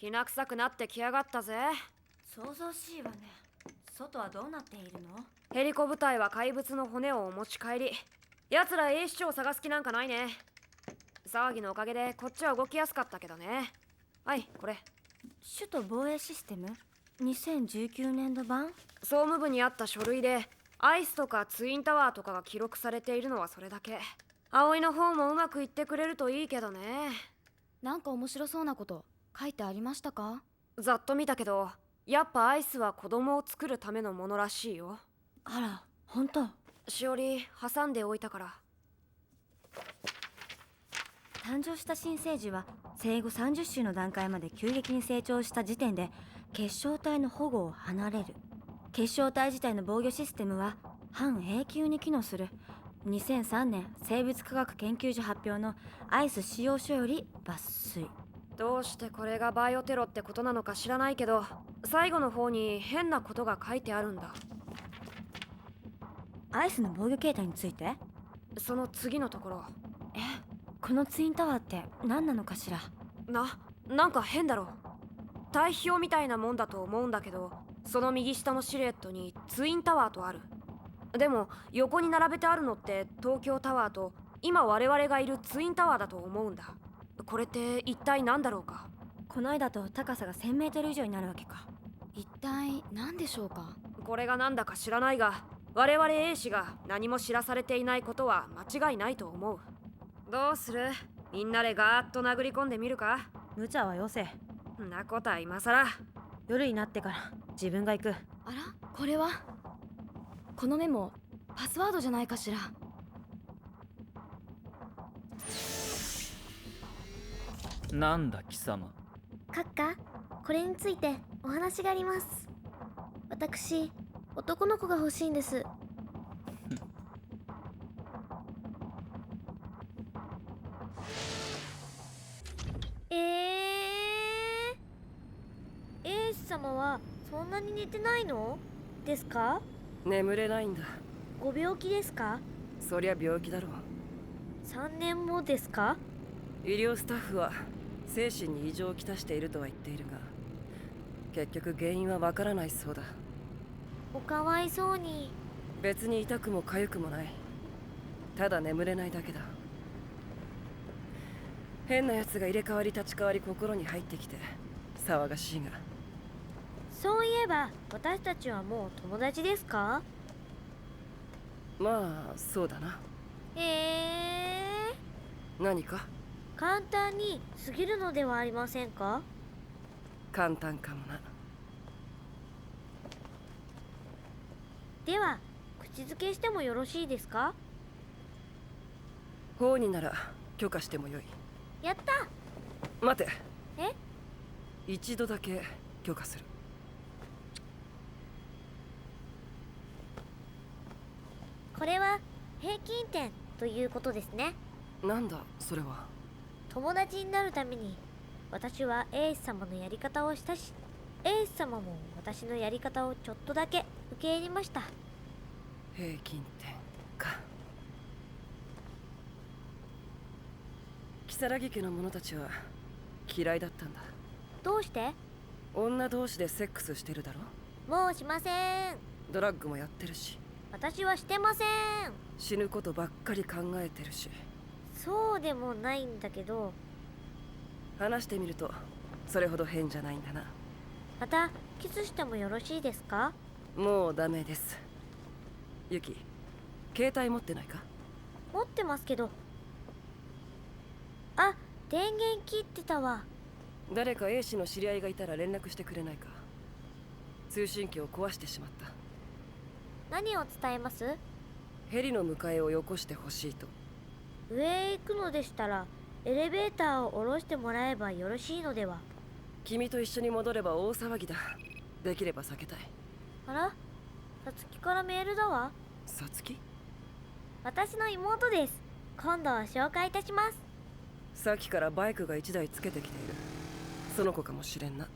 きな臭くなってきやがったぜ。想像しいわね。外はどうなっているの？ヘリコ部隊は怪物の骨をお持ち帰り。奴ら A 市長を探す気なんかないね。騒ぎのおかげでこっちは動きやすかったけどね。はい、これ首都防衛システム2019年度版。総務部にあった書類でアイスとかツインタワーとかが記録されているのはそれだけ。葵の方もうまくいってくれるといいけどね。なんか面白そうなこと書いてありましたか？ざっと見たけど、やっぱアイスは子供を作るためのものらしいよ。あら、本当。しおり挟んでおいたから。誕生した新生児は生後30週の段階まで急激に成長した時点で結晶体の保護を離れる。結晶体自体の防御システムは半永久に機能する。2003年生物科学研究所発表のアイス使用書より抜粋。どうしてこれがバイオテロってことなのか知らないけど、最後の方に変なことが書いてあるんだ。アイスの防御形態について？その次のところ。このツインタワーって何なのかしら？なんか変だろ。対比表みたいなもんだと思うんだけど、その右下のシルエットにツインタワーとある。でも横に並べてあるのって東京タワーと今我々がいるツインタワーだと思うんだ。これって一体何だろうか。この絵だと高さが1000メートル以上になるわけか。一体何でしょうか？これが何だか知らないが、我々 A 氏が何も知らされていないことは間違いないと思う。どうする？みんなでガーッと殴り込んでみるか？無茶はよせ。んなことは今さら。夜になってから自分が行く。あら、これはこのメモパスワードじゃないかしら。なんだ貴様。閣下、これについてお話があります。私、男の子が欲しいんです。エース様はそんなに寝てないのですか？眠れないんだ。ご病気ですか？そりゃ病気だろう。 3年もですか？医療スタッフは精神に異常をきたしているとは言っているが、結局原因はわからないそうだ。おかわいそうに。別に痛くも痒くもない。ただ眠れないだけだ。変な奴が入れ替わり立ち替わり心に入ってきて騒がしいが。そういえば私たちはもう友達ですか？まあそうだな。何か？簡単に過ぎるのではありませんか？簡単かもな。では口づけしてもよろしいですか？法になら許可してもよい。やった。待て。え？一度だけ許可する。これは平均点ということですね。なんだそれは。友達になるために私はエース様のやり方をしたし、エース様も私のやり方をちょっとだけ受け入れました。平均点か。如月家の者たちは嫌いだったんだ。どうして？女同士でセックスしてるだろ。もうしません。ドラッグもやってるし。私はしてません。死ぬことばっかり考えてるし。そうでもないんだけど。話してみるとそれほど変じゃないんだな。またキスしてもよろしいですか？もうダメです。ユキ、携帯持ってないか？持ってますけど。あ、電源切ってたわ。誰か A 氏の知り合いがいたら連絡してくれないか？通信機を壊してしまった。何を伝えます？ヘリの迎えをよこしてほしいと。上へ行くのでしたらエレベーターを下ろしてもらえばよろしいのでは？君と一緒に戻れば大騒ぎだ。できれば避けたい。あら、さつきからメールだわ。さつき？私の妹です。今度は紹介いたします。さっきからバイクが1台つけてきている。その子かもしれんな。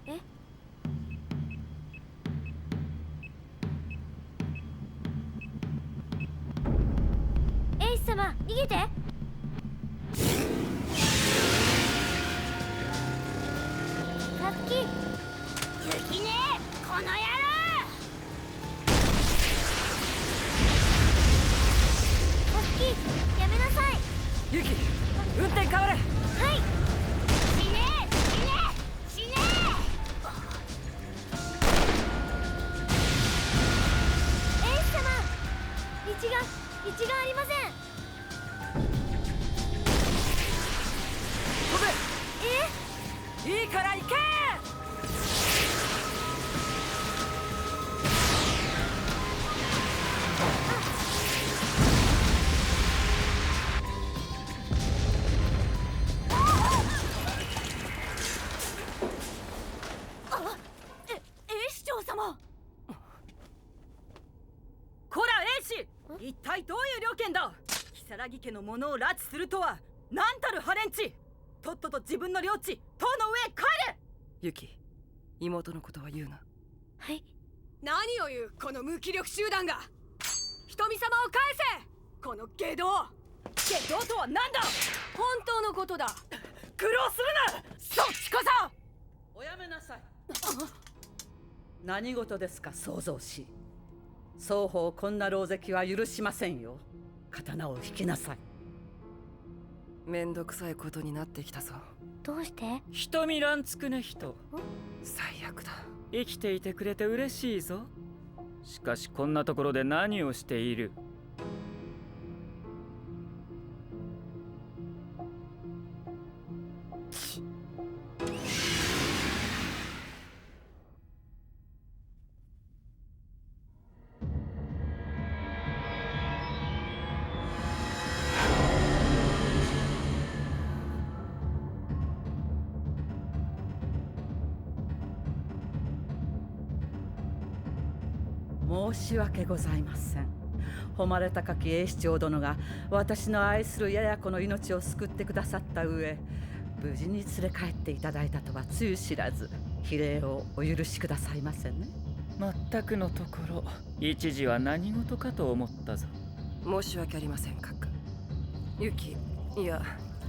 え？エイス様、逃げて。さき雪ねこの野郎。さつきやめなさい。ユキ、運転変われ。はい。死ね死ね死ね。エース様、道がありません。飛べ。いいから行け。衛視長様。こら衛士、一体どういう了見だ。如月家の者を拉致するとは何たる破廉恥。とっとと自分の領地塔の上へ帰れ。ユキ、妹のことは言うな。はい。何を言うこの無気力集団が。瞳様を返せこの下道。下道とは何だ。本当のことだ。苦労するな。そっちこそ。おやめなさい。何事ですか創造師。双方こんな狼藉は許しませんよ。刀を引きなさい。めんどくさいことになってきたぞ。どうして？瞳らんつくね人。最悪だ。生きていてくれて嬉しいぞ。しかしこんなところで何をしている。申し訳ございません。誉れ高き衛視長殿が私の愛するやや子の命を救ってくださった上、無事に連れ帰っていただいたとはつゆ知らず、非礼をお許しくださいませね。まったくのところ、一時は何事かと思ったぞ。申し訳ありません、閣下。ユキ、いや、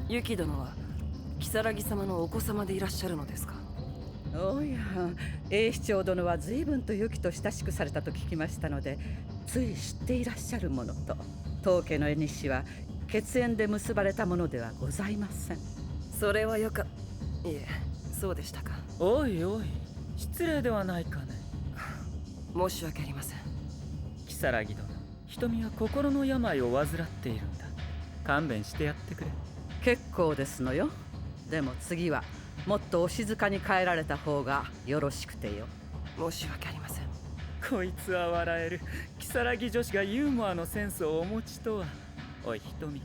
ユキ殿は如月様のお子様でいらっしゃるのですか。おや、衛視長殿は随分とユキと親しくされたと聞きましたので、つい知っていらっしゃるものと。当家の縁は血縁で結ばれたものではございません。それはよか。いえ、そうでしたか。おいおい、失礼ではないかね。申し訳ありません。如月殿、瞳は心の病を患っているんだ。勘弁してやってくれ。結構ですのよ。でも次はもっとお静かに帰られた方がよろしくてよ。申し訳ありません。こいつは笑える。如月女子がユーモアのセンスをお持ちとは。おい瞳、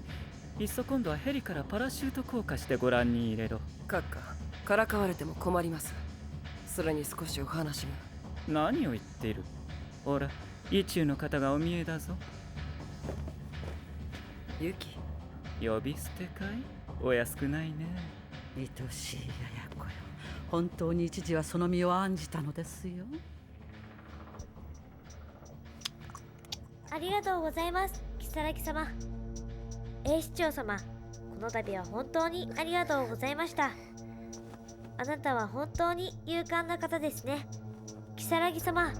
いっそ今度はヘリからパラシュート降下してご覧に入れろ。閣下、からかわれても困ります。それに少しお話が。何を言っている。ほら、意中の方がお見えだぞ。ユキ、呼び捨てかい。お安くないね。愛しいやや子よ、本当に一時はその身を案じたのですよ。ありがとうございます、如月様。衛視長様、この度は本当にありがとうございました。あなたは本当に勇敢な方ですね、如月様。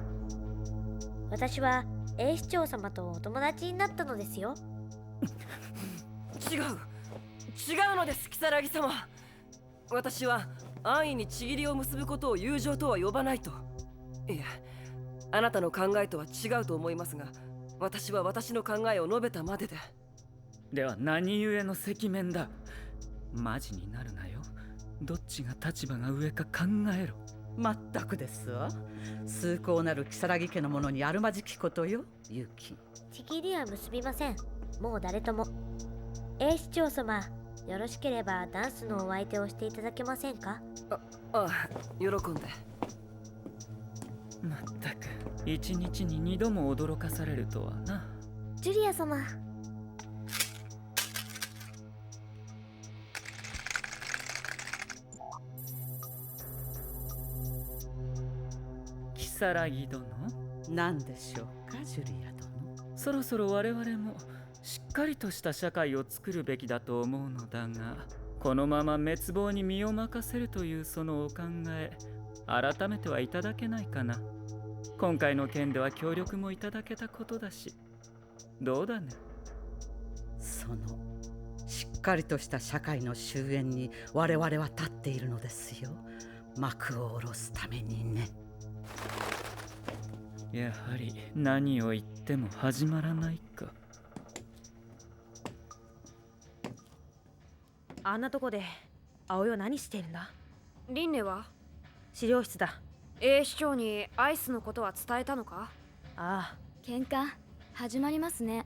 私は衛視長様とお友達になったのですよ。違うのです、如月様。私は安易に契りを結ぶことを友情とは呼ばないと。いえ、あなたの考えとは違うと思いますが、私は私の考えを述べたまでで。では何故の赤面だ。マジになるなよ。どっちが立場が上か考えろ。まったくですわ。崇高なる如月家の者にあるまじきことよ、ユキ。契りは結びません、もう誰とも。衛視長様、よろしければダンスのお相手をしていただけませんか。あ、喜んで。まったく、一日に二度も驚かされるとはな。ジュリア様。如月殿、何でしょうか、ジュリア殿。そろそろ我々もしっかりとした社会を作るべきだと思うのだが、このまま滅亡に身を任せるというそのお考え、改めてはいただけないかな。今回の件では協力もいただけたことだし、どうだね。そのしっかりとした社会の終焉に我々は立っているのですよ。幕を下ろすためにね。やはり何を言っても始まらないか。あんなとこで葵は何しているんだ？リンネは資料室だ。A 市長にアイスのことは伝えたのか？ああ、喧嘩始まりますね。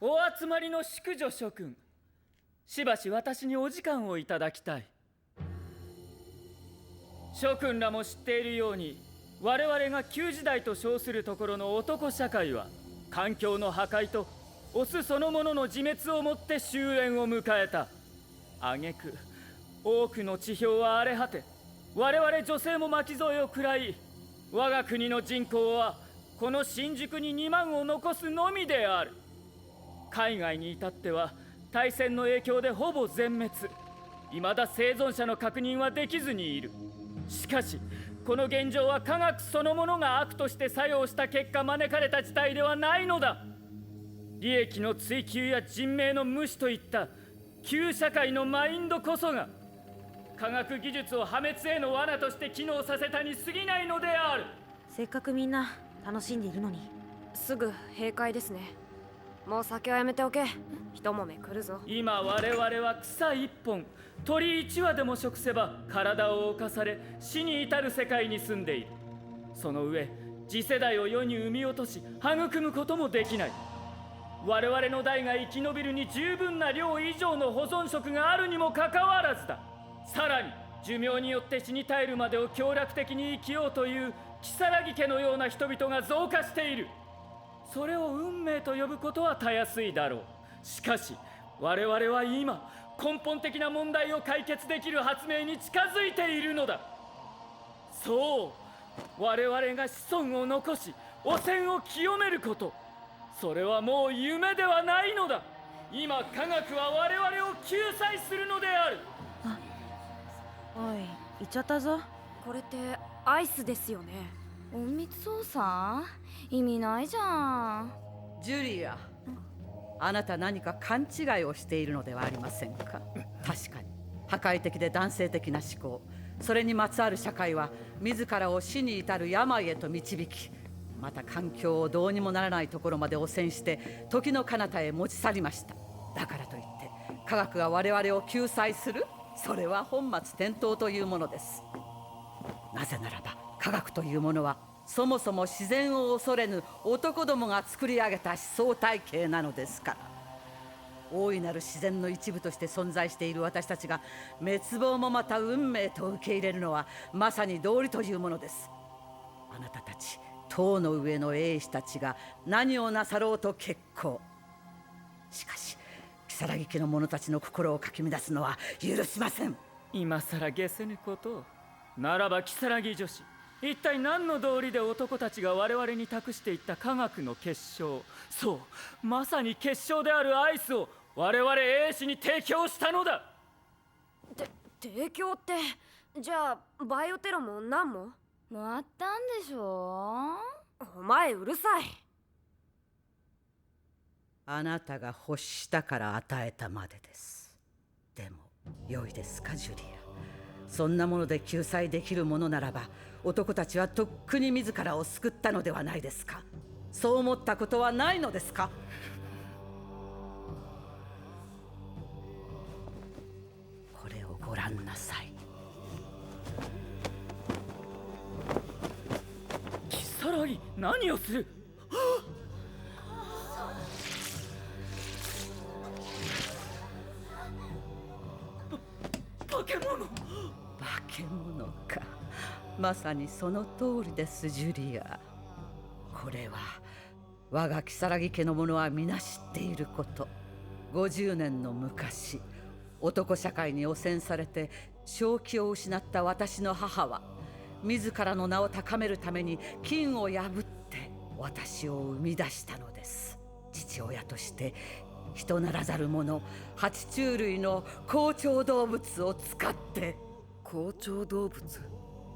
お集まりの淑女諸君、しばし私にお時間をいただきたい。諸君らも知っているように、我々が旧時代と称するところの男社会は環境の破壊とオスそのものの自滅をもって終焉を迎えた。挙句多くの地表は荒れ果て、我々女性も巻き添えを食らい、我が国の人口はこの新宿に2万を残すのみである。海外に至っては大戦の影響でほぼ全滅、未だ生存者の確認はできずにいる。しかしこの現状は科学そのものが悪として作用した結果招かれた事態ではないのだ。利益の追求や人命の無視といった旧社会のマインドこそが科学技術を破滅への罠として機能させたに過ぎないのである。せっかくみんな楽しんでいるのに。すぐ閉会ですね。もう酒はやめておけ。一揉め来るぞ。今我々は草一本、鳥一羽でも食せば体を侵され死に至る世界に住んでいる。その上次世代を世に生み落とし育むこともできない。我々の代が生き延びるに十分な量以上の保存食があるにもかかわらずだ。さらに寿命によって死に絶えるまでを協力的に生きようという如月家のような人々が増加している。それを運命と呼ぶことはたやすいだろう。しかし我々は今根本的な問題を解決できる発明に近づいているのだ。そう、我々が子孫を残し汚染を清めること、それはもう夢ではないのだ。今科学は我々を救済するのである。おい、行っちゃったぞ。これってアイスですよね。隠密操作？意味ないじゃん。ジュリア、あなた何か勘違いをしているのではありませんか？確かに破壊的で男性的な思考、それにまつわる社会は自らを死に至る病へと導き、また環境をどうにもならないところまで汚染して時の彼方へ持ち去りました。だからといって科学が我々を救済する？それは本末転倒というものです。なぜならば科学というものはそもそも自然を恐れぬ男どもが作り上げた思想体系なのですから。大いなる自然の一部として存在している私たちが滅亡もまた運命と受け入れるのはまさに道理というものです。あなたたち塔の上の英士たちが何をなさろうと結構。しかし如月家の者たちの心をかき乱すのは許しません。今さら下せぬことを。ならば如月女子、一体何の道理で男たちが我々に託していった科学の結晶、そうまさに結晶であるアイスを我々英士に提供したのだ。提供って、じゃあバイオテロも何も？もらったんでしょ？お前うるさい。あなたが欲したから与えたまでです。でも良いですかジュリア、そんなもので救済できるものならば男たちはとっくに自らを救ったのではないですか。そう思ったことはないのですか？これをご覧なさい。如月、何をする？化け物！化け物か。まさにその通りですジュリア。これは我が如月家の者は皆知っていること。50年の昔、男社会に汚染されて正気を失った私の母は自らの名を高めるために金を破って私を生み出したのです。父親として人ならざる者爬虫類の好鳥動物を使って。好鳥動物？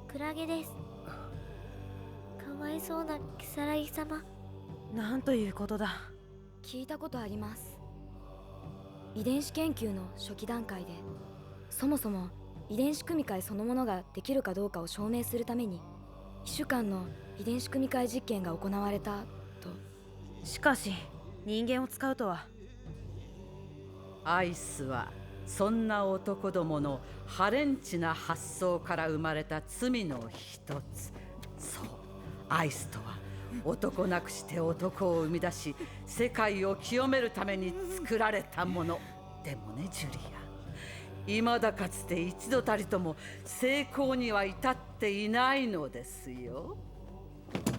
クラゲです。かわいそうな如月様。なんということだ。聞いたことあります。遺伝子研究の初期段階で、そもそも遺伝子組み換えそのものができるかどうかを証明するために1週間の遺伝子組み換え実験が行われたと。しかし人間を使うとは。アイスはそんな男どもの破廉恥な発想から生まれた罪の一つ。そう、アイスとは男なくして男を生み出し世界を清めるために作られたもの。でもねジュリア、未だかつて一度たりとも成功には至っていないのですよ。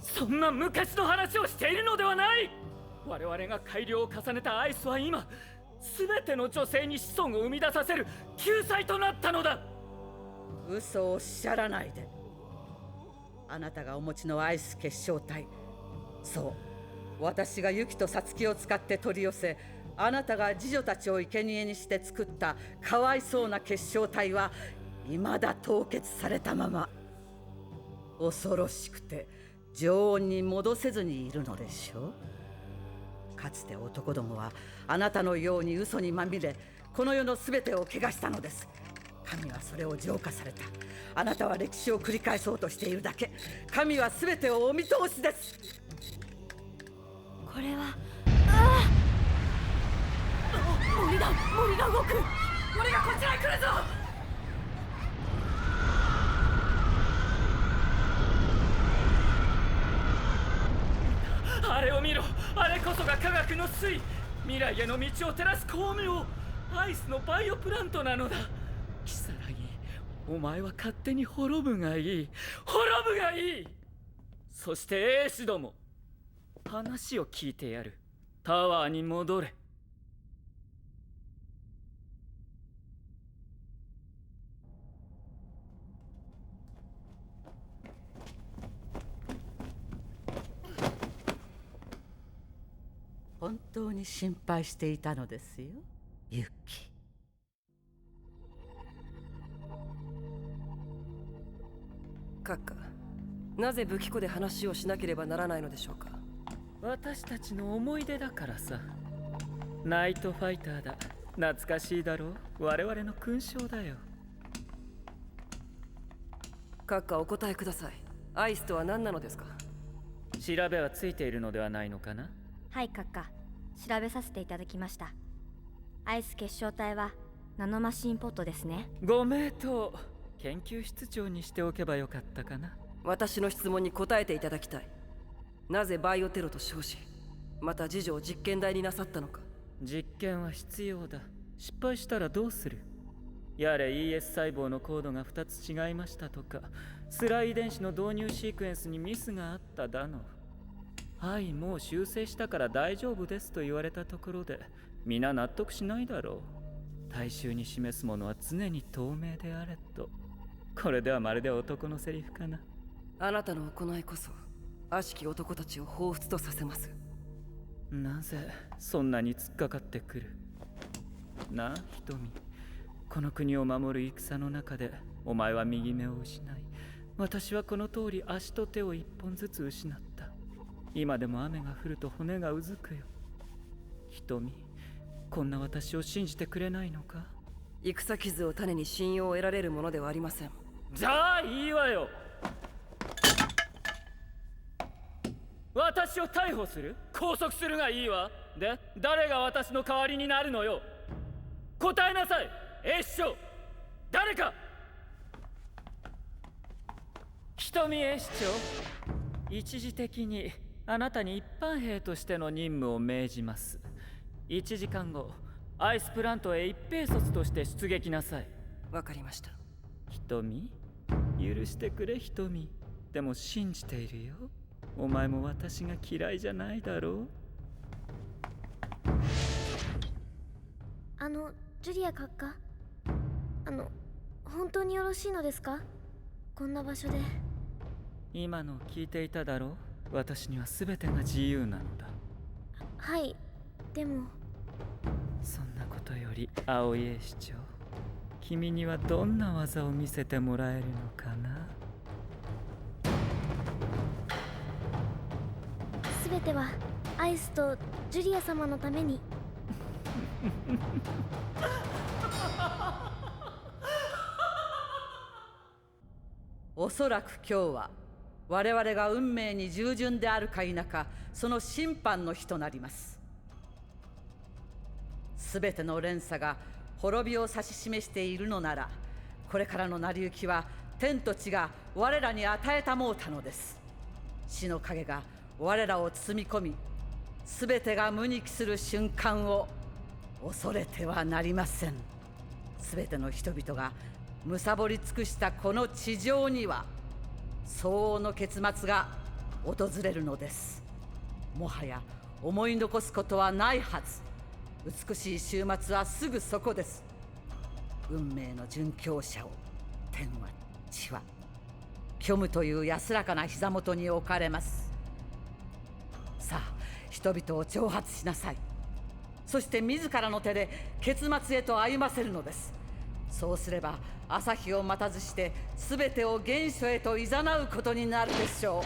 そんな昔の話をしているのではない。我々が改良を重ねたアイスは今全ての女性に子孫を生み出させる救済となったのだ。嘘をおっしゃらないで。あなたがお持ちのアイス結晶体、そう、私がユキとサツキを使って取り寄せ、あなたが次女たちを生贄にして作ったかわいそうな結晶体は未だ凍結されたまま、恐ろしくて常温に戻せずにいるのでしょう。かつて男どもはあなたのように嘘にまみれ、この世の全てを汚したのです。神はそれを浄化された。あなたは歴史を繰り返そうとしているだけ。神は全てをお見通しです。これは森が動く。森がこちらへ来るぞ。あれを見ろ。あれこそが科学の粋。未来への道を照らす光明。アイスのバイオプラントなのだ。キサラギ、お前は勝手に滅ぶがいい。滅ぶがいい。そして英士ども、話を聞いてやる。タワーに戻れ。本当に心配していたのですよ、ユキ。閣下、なぜ武器庫で話をしなければならないのでしょうか。私たちの思い出だからさ。ナイトファイターだ。懐かしいだろう。我々の勲章だよ。閣下、お答えください。アイスとは何なのですか。調べはついているのではないのかな。はい閣下、調べさせていただきました。アイス結晶体はナノマシンポットですね。ご名答。研究室長にしておけばよかったかな。私の質問に答えていただきたい。なぜバイオテロと称し、また次女を実験台になさったのか。実験は必要だ。失敗したらどうする。やれ ES 細胞のコードが2つ違いましたとか、スライ遺伝子の導入シークエンスにミスがあっただの。はい、もう修正したから大丈夫ですと言われたところで皆納得しないだろう。大衆に示すものは常に透明であれと。これではまるで男のセリフかな。あなたの行いこそ悪しき男たちを彷彿とさせます。なぜそんなに突っかかってくる。なあ瞳、この国を守る戦の中でお前は右目を失い、私はこの通り足と手を一本ずつ失った。今でも雨が降ると骨がうずくよ。瞳、こんな私を信じてくれないのか。戦傷を種に信用を得られるものではありません。じゃあいいわよ。私を逮捕する？拘束するがいいわ。で、誰が私の代わりになるのよ。答えなさい、英師長。誰か。瞳英師長、一時的にあなたに一般兵としての任務を命じます。1時間後、アイスプラントへ一兵卒として出撃なさい。わかりました。瞳、許してくれ瞳。でも信じているよ。お前も私が嫌いじゃないだろう。ジュリア閣下、本当によろしいのですか、こんな場所で。今のを聞いていただろう。私には全てが自由なのだ。はい、でもそんなことより青井衛士長、君にはどんな技を見せてもらえるのかな。全てはアイスとジュリア様のために。おそらく今日は我々が運命に従順であるか否か、その審判の日となります。すべての連鎖が滅びを指し示しているのなら、これからの成り行きは天と地が我らに与えたもうたのです。死の影が我らを包み込み、すべてが無に帰する瞬間を恐れてはなりません。すべての人々が貪り尽くしたこの地上には相応の結末が訪れるのです。もはや思い残すことはないはず。美しい終末はすぐそこです。運命の殉教者を天は地は虚無という安らかな膝元に置かれます。さあ、人々を挑発しなさい。そして自らの手で結末へと歩ませるのです。そうすれば朝日を待たずして全てを原初へと誘うことになるでしょう。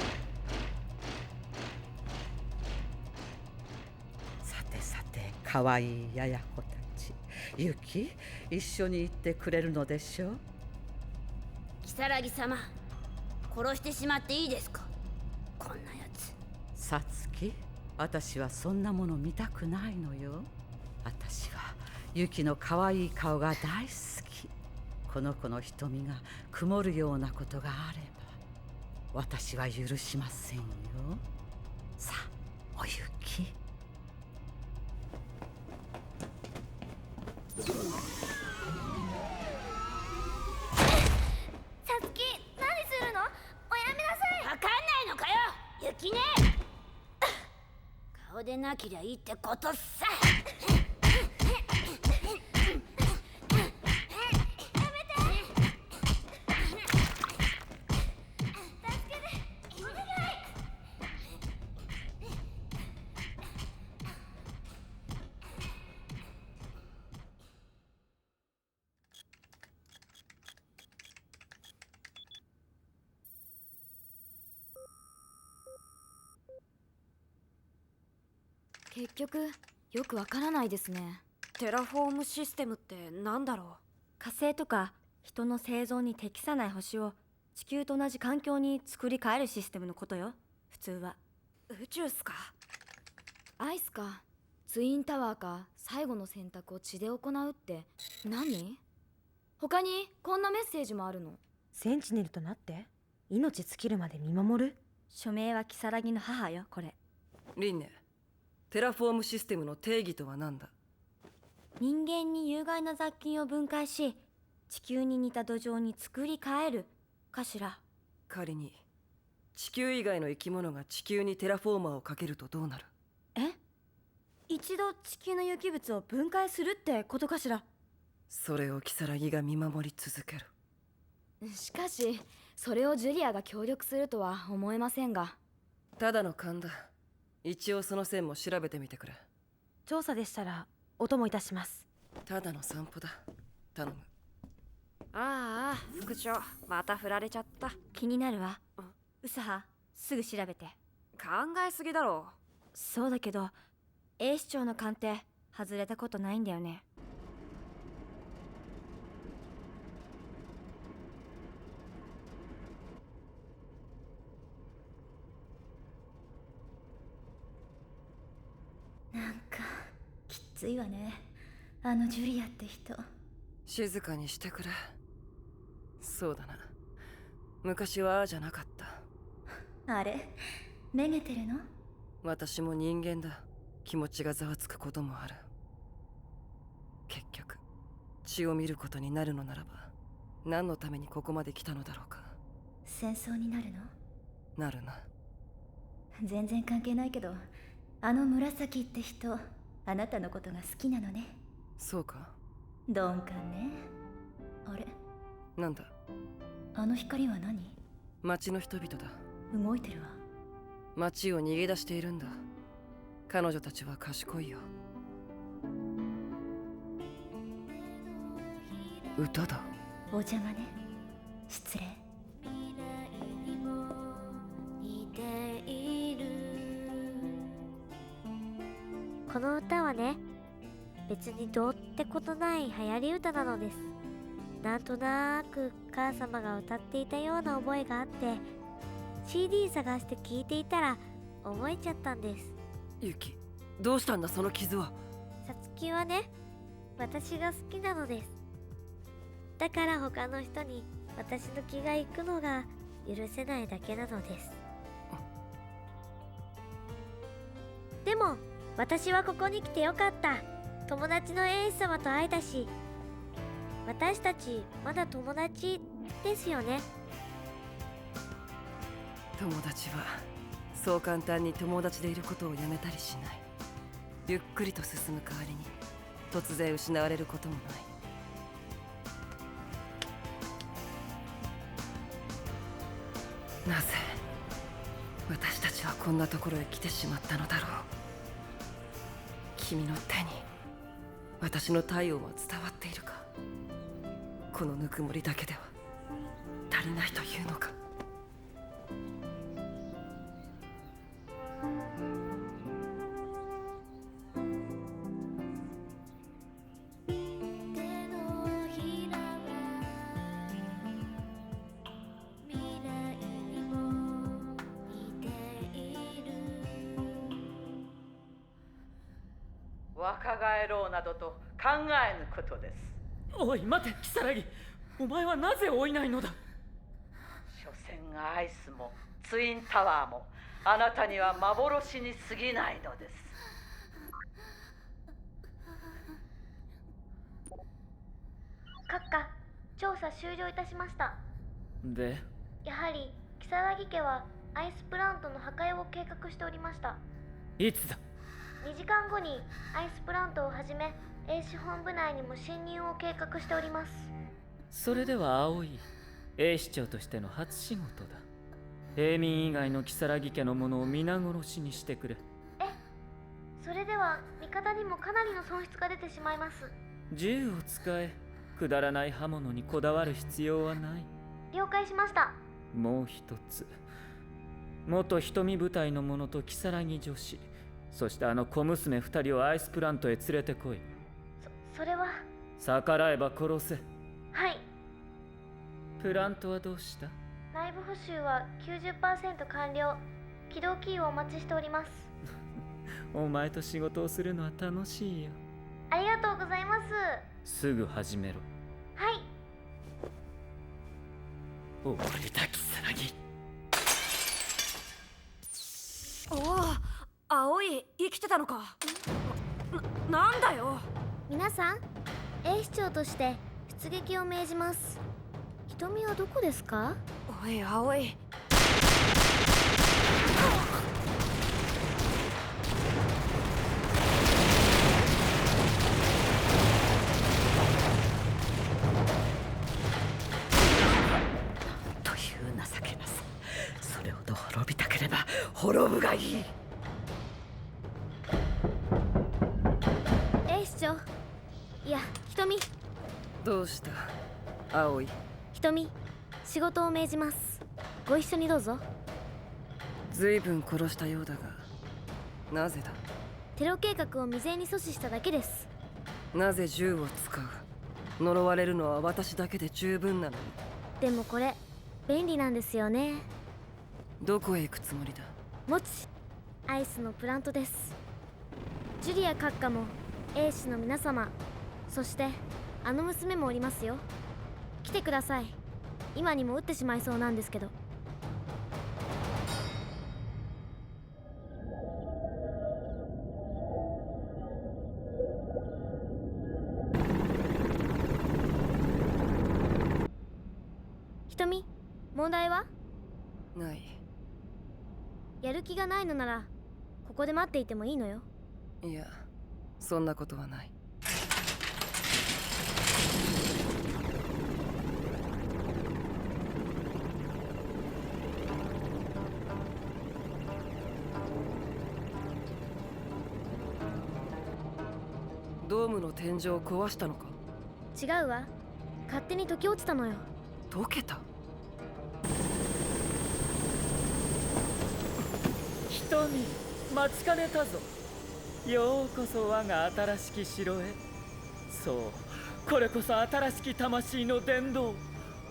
さてさて、かわいいやや子たち、ユキ、一緒に行ってくれるのでしょう。如月様、殺してしまっていいですか、こんなやつ。さつき、私はそんなもの見たくないのよ。私はユキの可愛い顔が大好き。この子の瞳が曇るようなことがあれば私は許しませんよ。さあ、おゆき。さつき、何するの？おやめなさい。わかんないのかよ、ゆきね。顔でなけりゃいいってことさ。結局よくわからないですね。テラフォームシステムってなんだろう。火星とか人の生存に適さない星を地球と同じ環境に作り変えるシステムのことよ、普通は。宇宙っすか。アイスかツインタワーか最後の選択を血で行うって何？他にこんなメッセージもあるの。センチネルとなって命尽きるまで見守る。署名は如月の母よ、これ。リンネ、テラフォームシステムの定義とは何だ？人間に有害な雑菌を分解し地球に似た土壌に作り変えるかしら。仮に地球以外の生き物が地球にテラフォーマーをかけるとどうなる？一度地球の有機物を分解するってことかしら。それを如月が見守り続ける。しかしそれをジュリアが協力するとは思えませんが。ただの勘だ。一応その線も調べてみてくれ。調査でしたらお供いたします。ただの散歩だ。頼む。ああ、副長、また振られちゃった。気になるわ。ウサハ、すぐ調べて。考えすぎだろ。そうだけどA市長の鑑定外れたことないんだよね。なんかきついわね、あのジュリアって人。静かにしてくれ。そうだな、昔はああじゃなかった。あれ、めげてるの？私も人間だ。気持ちがざわつくこともある。結局血を見ることになるのならば何のためにここまで来たのだろうか。戦争になるの？なるな。全然関係ないけど、あの紫って人、あなたのことが好きなのね。そうか。鈍感ね。あれ、なんだ？あの光は何？町の人々だ。動いてるわ。町を逃げ出しているんだ。彼女たちは賢いよ。歌だ。お邪魔ね。失礼。この歌はね、別にどうってことない流行り歌なのです。なんとなく母様が歌っていたような覚えがあって、 CD 探して聴いていたら覚えちゃったんです。ユキ、どうしたんだその傷は。さつきはね、私が好きなのです。だから他の人に私の気が行くのが許せないだけなのです。でも私はここに来てよかった。友達のエース様と会えたし、私たちまだ友達ですよね。友達はそう簡単に友達でいることをやめたりしない。ゆっくりと進む代わりに突然失われることもない。なぜ私たちはこんなところへ来てしまったのだろう。君の手に私の体温は伝わっているか。このぬくもりだけでは足りないというのか。若返ろうなどと考えぬことです。おい待て、如月、お前はなぜ追いないのだ。所詮アイスもツインタワーもあなたには幻に過ぎないのです。閣下、調査終了いたしました。で、やはり如月家はアイスプラントの破壊を計画しておりました。いつだ。2時間後にアイスプラントをはじめ英士本部内にも侵入を計画しております。それでは葵、英士長としての初仕事だ。平民以外の如月家の者を皆殺しにしてくれ。それでは味方にもかなりの損失が出てしまいます。銃を使え。くだらない刃物にこだわる必要はない。了解しました。もう一つ、元瞳部隊の者と如月女子、そしてあの小娘2人をアイスプラントへ連れてこい。それは。逆らえば殺せ。はい。プラントはどうした？内部補修は 90% 完了。起動キーをお待ちしております。お前と仕事をするのは楽しいよ。ありがとうございます。すぐ始めろ。はい。終わりだ、如月。おお、葵、生きてたのか。なんだよ。皆さん、英士長として出撃を命じます。瞳はどこですか？おい、葵。という情けなさ。それほど滅びたければ滅ぶがいい。英士長、いや、瞳。どうした葵。瞳、仕事を命じます。ご一緒にどうぞ。ずいぶん殺したようだが、なぜだ。テロ計画を未然に阻止しただけです。なぜ銃を使う。呪われるのは私だけで十分なのに。でもこれ便利なんですよね。どこへ行くつもりだ。もちアイスのプラントです。ジュリア閣下も英士の皆様、そしてあの娘もおりますよ。来てください。今にも撃ってしまいそうなんですけど。瞳、問題は？ない。やる気がないのならここで待っていてもいいのよ。いや、そんなことはない。ドームの天井を壊したのか？違うわ。勝手に溶け落ちたのよ。溶けた？瞳、待ちかねたぞ。ようこそ我が新しき城へ。そう、これこそ新しき魂の伝道、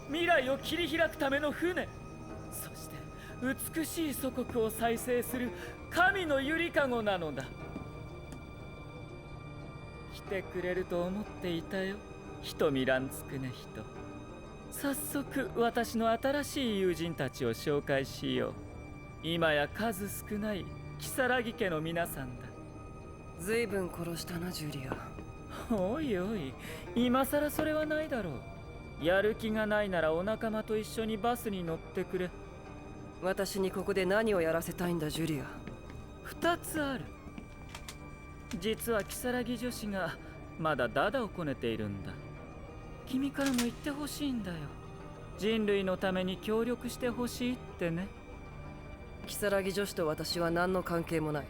未来を切り開くための船、そして美しい祖国を再生する神のゆりかごなのだ。来てくれると思っていたよ、瞳蘭つくね人。早速私の新しい友人たちを紹介しよう。今や数少ない如月家の皆さんだ。ずいぶん殺したな、ジュリア。おいおい、今さらそれはないだろう。やる気がないならお仲間と一緒にバスに乗ってくれ。私にここで何をやらせたいんだ、ジュリア。2つある。実は如月女子がまだダダをこねているんだ。君からも言ってほしいんだよ。人類のために協力してほしいってね。如月女子と私は何の関係もない。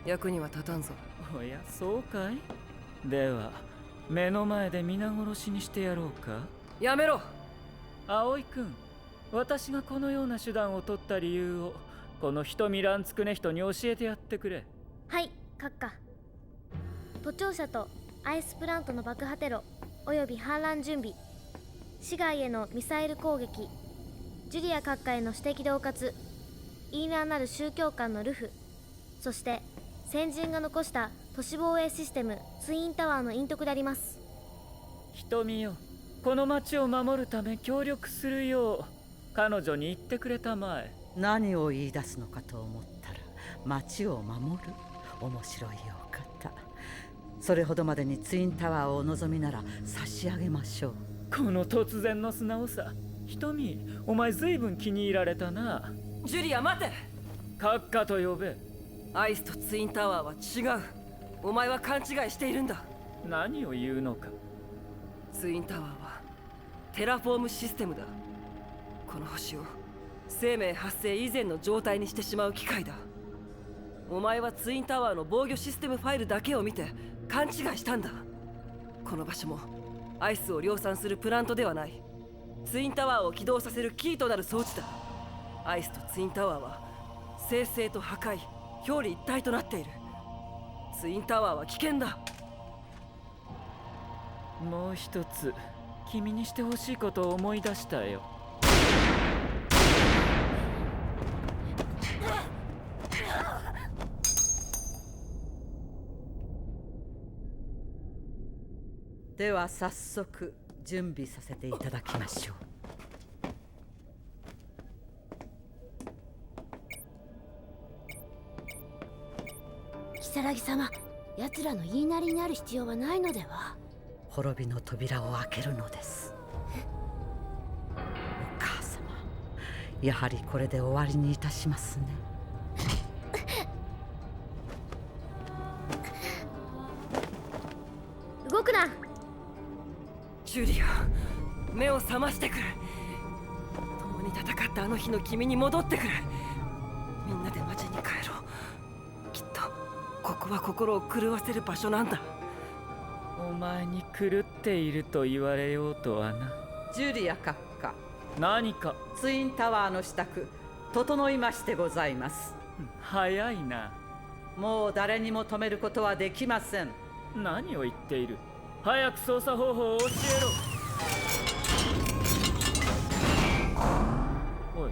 役には立たんぞ。おや、そうかい。では目の前で皆殺しにしてやろうか。やめろ。葵君、私がこのような手段を取った理由をこの瞳蘭つくね人に教えてやってくれ。はい、閣下。都庁舎とアイスプラントの爆破テロおよび反乱準備、市街へのミサイル攻撃、ジュリア閣下への私的恫喝、淫乱なる宗教間の流布、そして先人が残した都市防衛システムツインタワーの隠匿であります。瞳よ、この町を守るため協力するよう彼女に言ってくれたまえ。何を言い出すのかと思ったら、町を守る。面白いお方。それほどまでにツインタワーをお望みなら差し上げましょう。この突然の素直さ。瞳、お前ずいぶん気に入られたな。ジュリア、待て。閣下と呼べ。アイスとツインタワーは違う。お前は勘違いしているんだ。何を言うのか。ツインタワーはテラフォームシステムだ。この星を生命発生以前の状態にしてしまう機械だ。お前はツインタワーの防御システムファイルだけを見て勘違いしたんだ。この場所もアイスを量産するプラントではない。ツインタワーを起動させるキーとなる装置だ。アイスとツインタワーは生成と破壊、表裏一体となっている。ツインタワーは危険だ。もう一つ君にしてほしいことを思い出したよ。では早速準備させていただきましょう。如月様、奴らの言いなりになる必要はないのでは。滅びの扉を開けるのです。お母様、やはりこれで終わりにいたしますね。動くな。ジュリア、目を覚ましてくれ。共に戦ったあの日の君に戻ってくれ。みんなで町に帰ろう。きっとここは心を狂わせる場所なんだ。お前に狂っていると言われようとはな。ジュリア閣下、何かツインタワーの支度整いましてございます。早いな。もう誰にも止めることはできません。何を言っている。早く操作方法を教えろ。おい、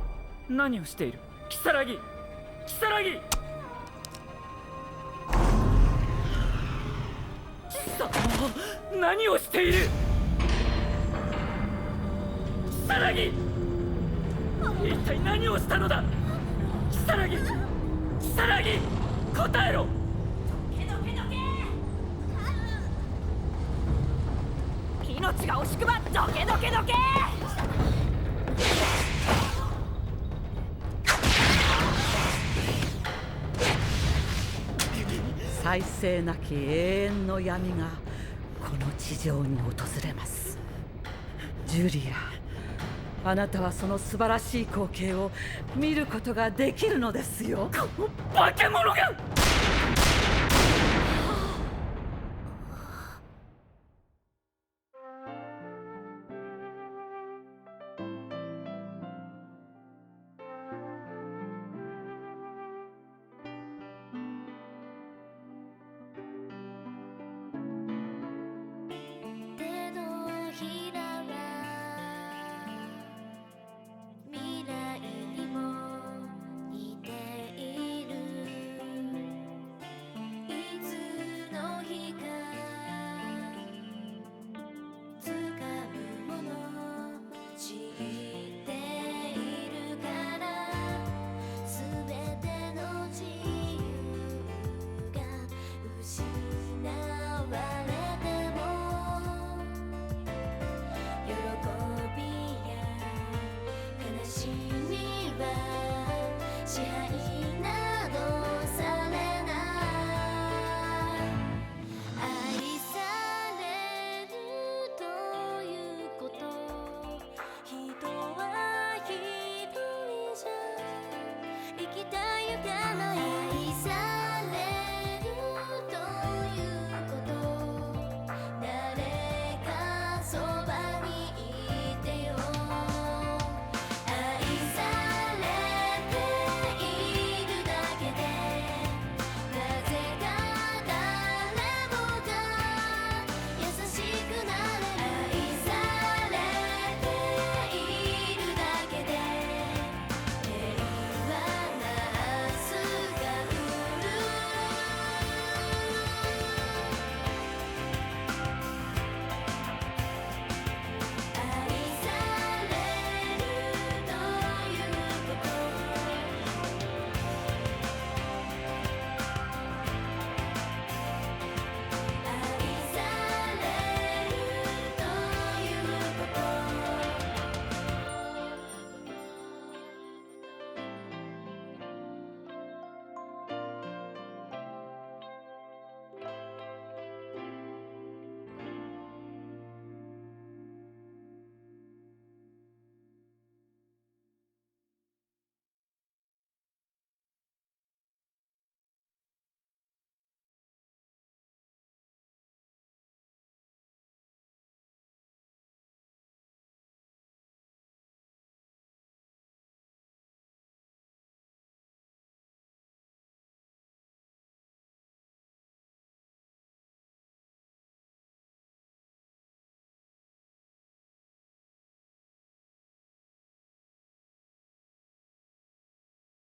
何をしている。如月、如月。何をしている。如月、一体何をしたのだ。如月、如月、答えろ。命が惜しくばどけどけどけ。再生なき永遠の闇がこの地上に訪れます。ジュリア、あなたはその素晴らしい光景を見ることができるのですよ。この化け物が。支配などされない。愛されるということ、人は一人じゃ生きたい愉快